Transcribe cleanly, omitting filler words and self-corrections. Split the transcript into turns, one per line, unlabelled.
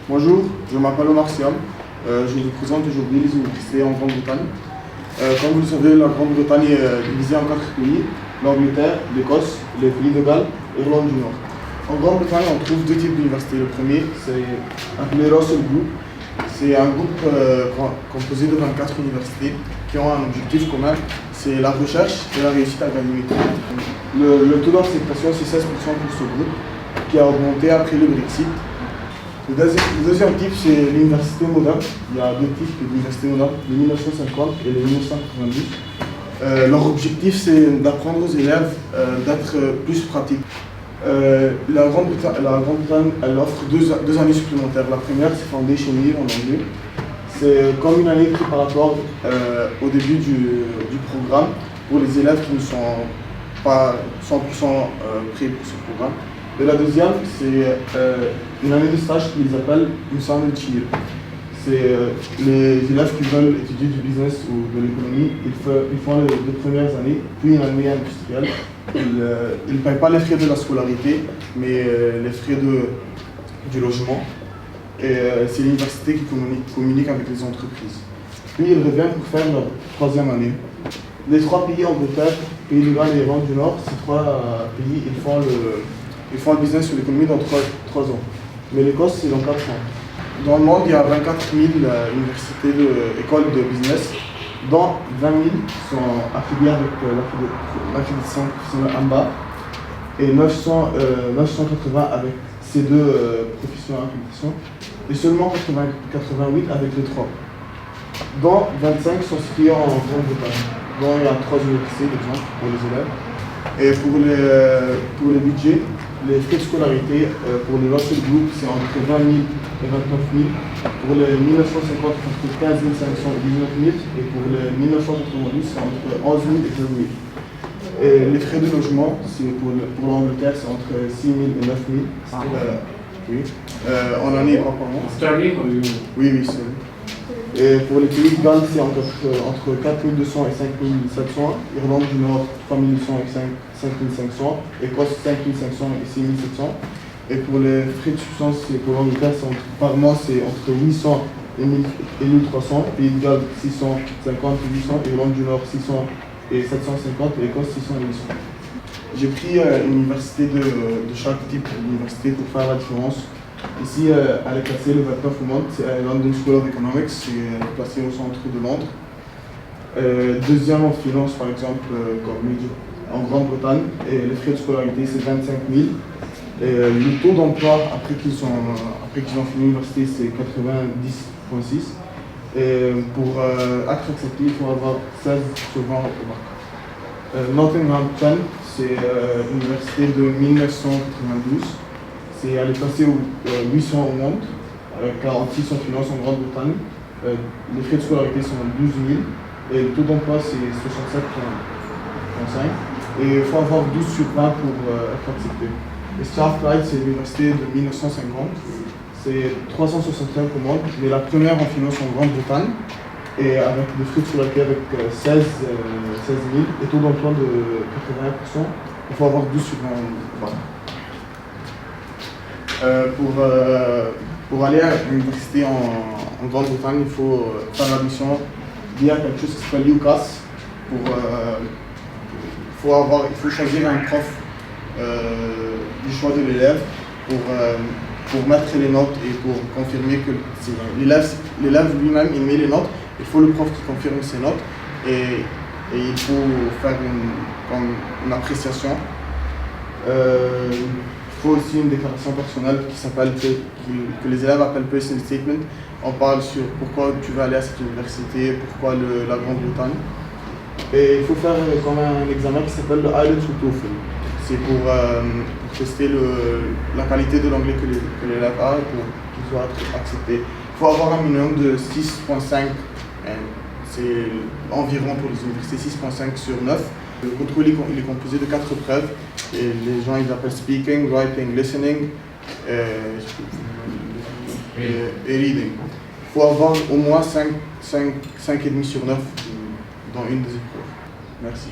Bonjour, je m'appelle Omar Siam. Je vous présente aujourd'hui les universités en Grande-Bretagne. Comme vous le savez, la Grande-Bretagne est divisée en 4 pays: l'Angleterre, l'Écosse, les pays de Galles et l'Irlande du Nord. En Grande-Bretagne, on trouve deux types d'universités. Le premier, c'est appelé Russell Group. C'est un groupe composé de 24 universités qui ont un objectif commun, c'est la recherche et la réussite académique. Le taux d'acceptation, c'est 16% pour ce groupe, qui a augmenté après le Brexit. Le deuxième type, c'est l'université moderne. Il y a deux types d'universités modernes, les 1950 et les 1992. Leur objectif, c'est d'apprendre aux élèves d'être plus pratiques. La Grande-Bretagne, elle offre deux années supplémentaires. La première, c'est Foundation Year en anglais. C'est comme une année préparatoire au début du programme pour les élèves qui ne sont pas 100% prêts pour ce programme. Et la deuxième, c'est une année de stage qu'ils appellent une sandwich year. C'est les élèves qui veulent étudier du business ou de l'économie, ils font les 2 premières années, puis une année industrielle. Ils ne payent pas les frais de la scolarité, mais les frais du logement. Et c'est l'université qui communique avec les entreprises. Puis ils reviennent pour faire leur 3e année. Les 3 pays, Angleterre, Pays de Galles et Irlande du Nord, ces 3 pays, ils font le business ou l'économie dans 3 ans. Mais l'Écosse, c'est dans 4 ans. Dans le monde, il y a 24 000 universités écoles de business, dont 20 000 sont affiliées avec l'accréditation professionnelle AMBA et 980 avec ces deux professions d'accréditation, et seulement 88 avec les 3. Dont 25 sont situés en Grande-Bretagne, dont il y a 3 universités d'exemple pour les élèves. Et pour les budgets, les frais de scolarité pour les Russell Group, c'est entre 20 000 et 29 000. Pour les 1950, entre 15 500 et 19 000. Et pour les 1992, c'est entre 11 000 et 15 000. Et les frais de logement, pour l'Angleterre, c'est entre 6 000 et 9 000. Oui. En année, pas par an.
Sterling ou
Oui, c'est. Et pour les pays de Galles, c'est entre 4 200 et 5 700. Irlande du Nord, 3 800 et 5 500. Écosse, 5 500 et 6 700. Et pour les frais de subsistance, pour l'Angleterre, par mois, c'est entre 800 et 1300. Pays de Galles, 650 et 800. Irlande du Nord, 600 et 750. Et Écosse, 600 et 800. J'ai pris une université de chaque type d'université pour faire la différence. Ici, elle est classée le 29 au monde, c'est la London School of Economics, c'est placé au centre de Londres. Deuxième en finance, par exemple, en Grande-Bretagne, et les frais de scolarité, c'est 25 000. Et le taux d'emploi, après qu'ils ont fini l'université, c'est 90,6. Et pour être accepté, il faut avoir 16 sur 20 au bac. Northampton, c'est une université de 1992. Elle est passée au 800 au monde, 46 en finance en Grande-Bretagne. Les frais de scolarité sont 12 000 et le taux d'emploi c'est 67,5. Et il faut avoir 12 sur 20 pour être accepté. Et Strathclyde, c'est l'université de 1950. C'est 365 au monde, mais la première en finance en Grande-Bretagne. Et avec des frais de scolarité avec 16 000 et taux d'emploi de 81%, il faut avoir 12 sur 20. Pour aller à l'université en Grande-Bretagne, il faut faire l'admission via quelque chose qui s'appelle UCAS. Il faut choisir un prof du choix de l'élève pour mettre les notes et pour confirmer que l'élève lui-même il met les notes. Il faut le prof qui confirme ses notes et il faut faire une appréciation. Il faut aussi une déclaration personnelle que les élèves appellent personal statement. On parle sur pourquoi tu veux aller à cette université, pourquoi la Grande-Bretagne. Et il faut faire comme un examen qui s'appelle le IELTS ou TOEFL. C'est pour tester la qualité de l'anglais que l'élève a pour qu'il soit accepté. Il faut avoir un minimum de 6,5. C'est environ pour les universités 6,5 sur 9. Le contrôle il est composé de 4 preuves et les gens ils appellent speaking, writing, listening et reading. Il faut avoir au moins 5,5 sur 9 dans une des épreuves. Merci.